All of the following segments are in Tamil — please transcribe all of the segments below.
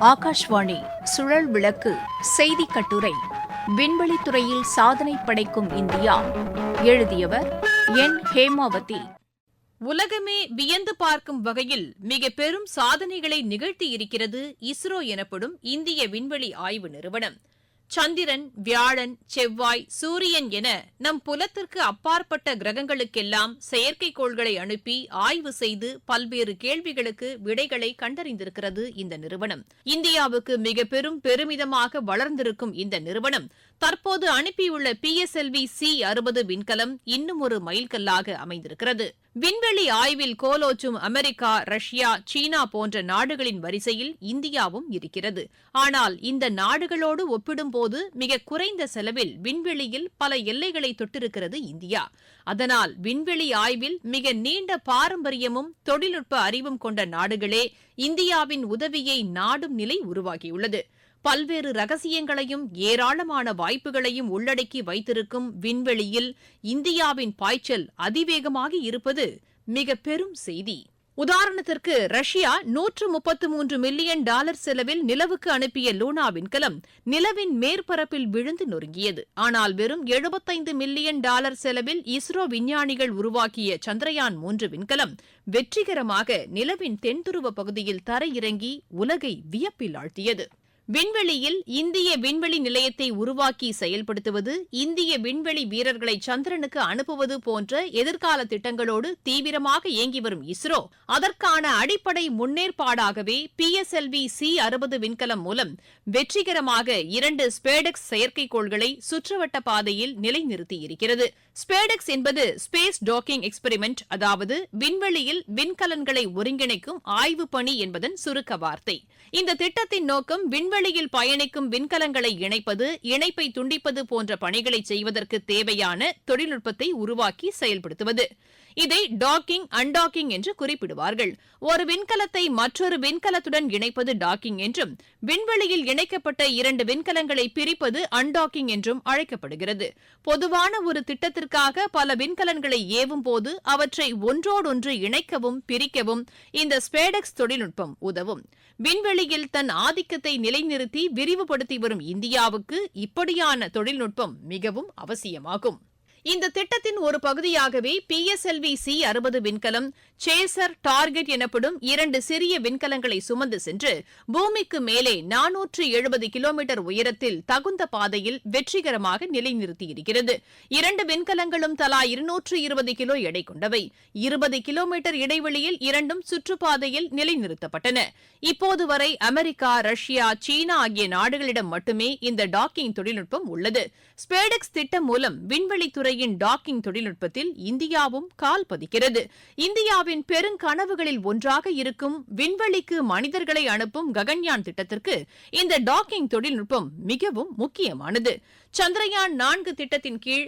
ஆகாஷ்வாணி சுழல் விளக்கு செய்தி கட்டுரை விண்வெளித்துறையில் சாதனை படைக்கும் இந்தியா. எழுதியவர் என் ஹேமாவதி. உலகமே வியந்து பார்க்கும் வகையில் மிக பெரும் சாதனைகளை நிகழ்த்தியிருக்கிறது இஸ்ரோ எனப்படும் இந்திய விண்வெளி ஆய்வு நிறுவனம். சந்திரன், வியாழன், செவ்வாய், சூரியன் என நம் புலத்திற்கு அப்பாற்பட்ட கிரகங்களுக்கெல்லாம் செயற்கைக்கோள்களை அனுப்பி ஆய்வு செய்து பல்வேறு கேள்விகளுக்கு விடைகளை கண்டறிந்திருக்கிறது இந்த நிறுவனம். இந்தியாவுக்கு மிக பெரும் பெருமிதமாக வளர்ந்திருக்கும் இந்த நிறுவனம் தற்போது அனுப்பியுள்ள PSLV-C-60 விண்கலம் இன்னும் ஒரு மைல்கல்லாக அமைந்திருக்கிறது. விண்வெளி ஆய்வில் கோலோச்சும் அமெரிக்கா, ரஷ்யா, சீனா போன்ற நாடுகளின் வரிசையில் இந்தியாவும் இருக்கிறது. ஆனால் இந்த நாடுகளோடு ஒப்பிடும்போது மிக குறைந்த செலவில் விண்வெளியில் பல எல்லைகளை தொட்டிருக்கிறது இந்தியா. அதனால் விண்வெளி ஆய்வில் மிக நீண்ட பாரம்பரியமும் தொழில்நுட்ப அறிவும் கொண்ட நாடுகளே இந்தியாவின் உதவியை நாடும் நிலை உருவாகியுள்ளது. பல்வேறு ரகசியங்களையும் ஏராளமான வாய்ப்புகளையும் உள்ளடக்கி வைத்திருக்கும் விண்வெளியில் இந்தியாவின் பாய்ச்சல் அதிவேகமாக இருப்பது மிக பெரும் செய்தி. உதாரணத்திற்கு, ரஷ்யா $133 மில்லியன் செலவில் நிலவுக்கு அனுப்பிய லூனா விண்கலம் நிலவின் மேற்பரப்பில் விழுந்து நொறுங்கியது. ஆனால் வெறும் $75 மில்லியன் செலவில் இஸ்ரோ விஞ்ஞானிகள் உருவாக்கிய சந்திரயான் 3 விண்கலம் வெற்றிகரமாக நிலவின் தென்துருவ பகுதியில் தரையிறங்கி உலகை வியப்பில் ஆழ்த்தியது. விண்வெளியில் இந்திய விண்வெளி நிலையத்தை உருவாக்கி செயல்படுத்துவது, இந்திய விண்வெளி வீரர்களை சந்திரனுக்கு அனுப்புவது போன்ற எதிர்கால திட்டங்களோடு தீவிரமாக இயங்கி வரும் இஸ்ரோ அதற்கான அடிப்படை முன்னேற்பாடாகவே PSLV-C-60 விண்கலம் மூலம் வெற்றிகரமாக 2 ஸ்பேடெக்ஸ் செயற்கைக்கோள்களை சுற்றுவட்ட பாதையில் நிலைநிறுத்தியிருக்கிறது. ஸ்பேடெக்ஸ் என்பது ஸ்பேஸ் டாக்கிங் எக்ஸ்பெரிமெண்ட், அதாவது விண்வெளியில் விண்கலன்களை ஒருங்கிணைக்கும் ஆய்வு பணி என்பதன் சுருக்க வார்த்தை. இந்த திட்டத்தின் நோக்கம் விண்வெளியில் பயணிக்கும் விண்கலங்களை இணைப்பது, இணைப்பை துண்டிப்பது போன்ற பணிகளை செய்வதற்கு தேவையான தொழில்நுட்பத்தை உருவாக்கி செயல்படுத்துவது. இதை டாக்கிங், அன்டாக்கிங் என்று குறிப்பிடுவார்கள். ஒரு விண்கலத்தை மற்றொரு விண்கலத்துடன் இணைப்பது டாக்கிங் என்றும், விண்வெளியில் இணைக்கப்பட்ட 2 விண்கலங்களை பிரிப்பது அன்டாக்கிங் என்றும் அழைக்கப்படுகிறது. பொதுவான ஒரு திட்டத்திற்காக பல விண்கலன்களை ஏவும் போது அவற்றை ஒன்றோடொன்று இணைக்கவும் பிரிக்கவும் இந்த ஸ்பேடெக்ஸ் தொழில்நுட்பம் உதவும். விண்வெளியில் தன் ஆதிக்கத்தை நிலைநிறுத்தி விரிவுபடுத்தி வரும் இந்தியாவுக்கு இப்படியான தொழில்நுட்பம் மிகவும் அவசியமாகும். இந்த திட்டத்தின் ஒரு பகுதியாகவே PSLV-C-60 விண்கலம் சேசர், டார்கெட் எனப்படும் 2 சிறிய விண்கலங்களை சுமந்து சென்று பூமிக்கு மேலே 470 கிலோமீட்டர் உயரத்தில் தகுந்த பாதையில் வெற்றிகரமாக நிலைநிறுத்தியிருக்கிறது. 2 விண்கலங்களும் தலா 220 கிலோ எடை கொண்டவை. 20 கிலோமீட்டர் இடைவெளியில் இரண்டும் சுற்றுப்பாதையில் நிலைநிறுத்தப்பட்டன. இப்போது வரை அமெரிக்கா, ரஷ்யா, சீனா ஆகிய நாடுகளிடம் மட்டுமே இந்த டாக்கிங் தொழில்நுட்பம் உள்ளது. ஸ்பேடெக்ஸ் திட்டம் மூலம் விண்வெளித்துறையின் டாக்கிங் தொழில்நுட்பத்தில் இந்தியாவும் கால் பதிக்கிறது. இந்தியாவின் பெருங்கனவுகளில் ஒன்றாக இருக்கும் விண்வெளிக்கு மனிதர்களை அனுப்பும் ககன்யான் திட்டத்திற்கு இந்த டாக்கிங் தொழில்நுட்பம் மிகவும் முக்கியமானது. சந்திரயான் 4 திட்டத்தின் கீழ்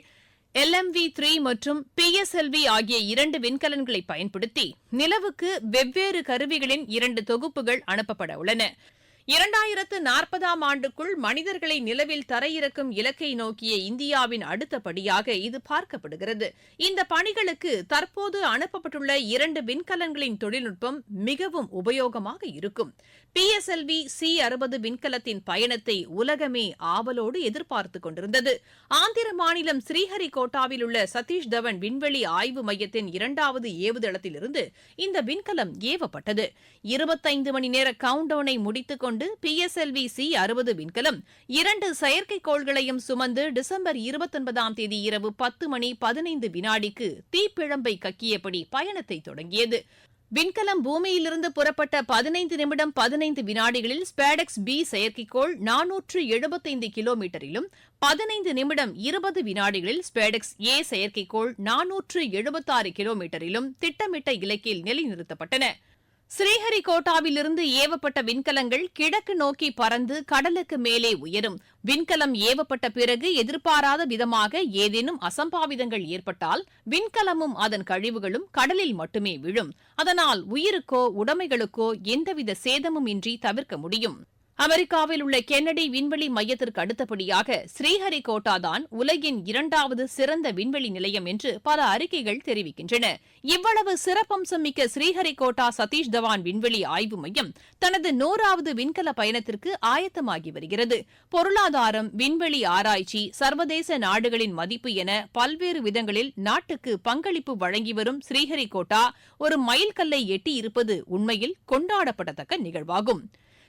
LMV-3 மற்றும் PSLV ஆகிய 2 விண்கலன்களை பயன்படுத்தி நிலவுக்கு வெவ்வேறு கருவிகளின் 2 தொகுப்புகள் அனுப்பப்பட உள்ளன. 2040ஆம் ஆண்டுக்குள் மனிதர்களை நிலவில் தரையிறக்கும் இலக்கை நோக்கிய இந்தியாவின் அடுத்த படியாக இது பார்க்கப்படுகிறது. இந்த பணிகளுக்கு தற்போது அனுப்பப்பட்டுள்ள 2 விண்கலன்களின் தொழில்நுட்பம் மிகவும் உபயோகமாக இருக்கும். PSLV-C-60 விண்கலத்தின் பயணத்தை உலகமே ஆவலோடு எதிர்பார்த்துக் கொண்டிருந்தது. ஆந்திர மாநிலம் ஸ்ரீஹரிகோட்டாவில் உள்ள சதீஷ் தவன் விண்வெளி ஆய்வு மையத்தின் 2வது ஏவுதளத்திலிருந்து இந்த விண்கலம் ஏவப்பட்டது. 25 மணி நேர கவுண்டவுனை முடித்துக் கொண்டு PSLV-C-60 விண்கலம் 2 செயற்கைக்கோள்களையும் சுமந்து டிசம்பர் 29ஆம் தேதி இரவு 10 மணி 15 வினாடிக்கு தீப்பிழம்பை கக்கியபடி பயணத்தை தொடங்கியது. விண்கலம் பூமியிலிருந்து புறப்பட்ட 15 நிமிடம் 15 வினாடிகளில் ஸ்பேடெக்ஸ் B செயற்கைக்கோள் 475 கிலோமீட்டரிலும், 15 நிமிடம் 20 வினாடிகளில் ஸ்பேடெக்ஸ் A செயற்கைக்கோள் 476 கிலோமீட்டரிலும் திட்டமிட்ட இலக்கில் நிலைநிறுத்தப்பட்டன. ஸ்ரீஹரிகோட்டாவிலிருந்து ஏவப்பட்ட விண்கலங்கள் கிழக்கு நோக்கி பறந்து கடலுக்கு மேலே உயரும். விண்கலம் ஏவப்பட்ட பிறகு எதிர்பாராத விதமாக ஏதேனும் அசம்பாவிதங்கள் ஏற்பட்டால் விண்கலமும் அதன் கழிவுகளும் கடலில் மட்டுமே விழும். அதனால் உயிருக்கோ உடைமைகளுக்கோ எந்தவித சேதமும் இன்றி தவிர்க்க முடியும். அமெரிக்காவில் உள்ள கென்னடி விண்வெளி மையத்திற்கு அடுத்தபடியாக ஸ்ரீஹரிகோட்டா தான் உலகின் 2வது சிறந்த விண்வெளி நிலையம் என்று பல அறிக்கைகள் தெரிவிக்கின்றன. இவ்வளவு சிறப்பம்சம் மிக்க ஸ்ரீஹரிகோட்டா சதீஷ் தவான் விண்வெளி ஆய்வு மையம் தனது 100வது விண்கல பயணத்திற்கு ஆயத்தமாகி வருகிறது. பொருளாதாரம், விண்வெளி ஆராய்ச்சி, சர்வதேச நாடுகளின் மதிப்பு என பல்வேறு விதங்களில் நாட்டுக்கு பங்களிப்பு வழங்கி வரும் ஸ்ரீஹரிகோட்டா ஒரு மைல்கல்லை எட்டியிருப்பது உண்மையில் கொண்டாடப்படத்தக்க நிகழ்வாகும்.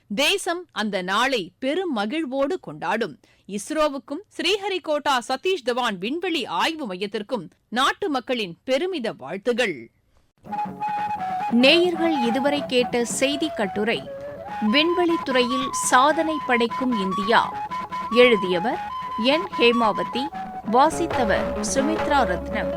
தேசம் அந்த நாளை பெரும் மகிழ்வோடு கொண்டாடும். இஸ்ரோவுக்கும் ஸ்ரீஹரிகோட்டா சதீஷ் தவான் விண்வெளி ஆய்வு மையத்திற்கும் நாட்டு மக்களின் பெருமித வாழ்த்துகள். நேயர்கள் இதுவரை கேட்ட செய்தி கட்டுரை விண்வெளித்துறையில் சாதனை படைக்கும் இந்தியா. எழுதியவர் என். ஹேமாவதி. வாசித்தவர் சுமித்ரா ரத்னம்.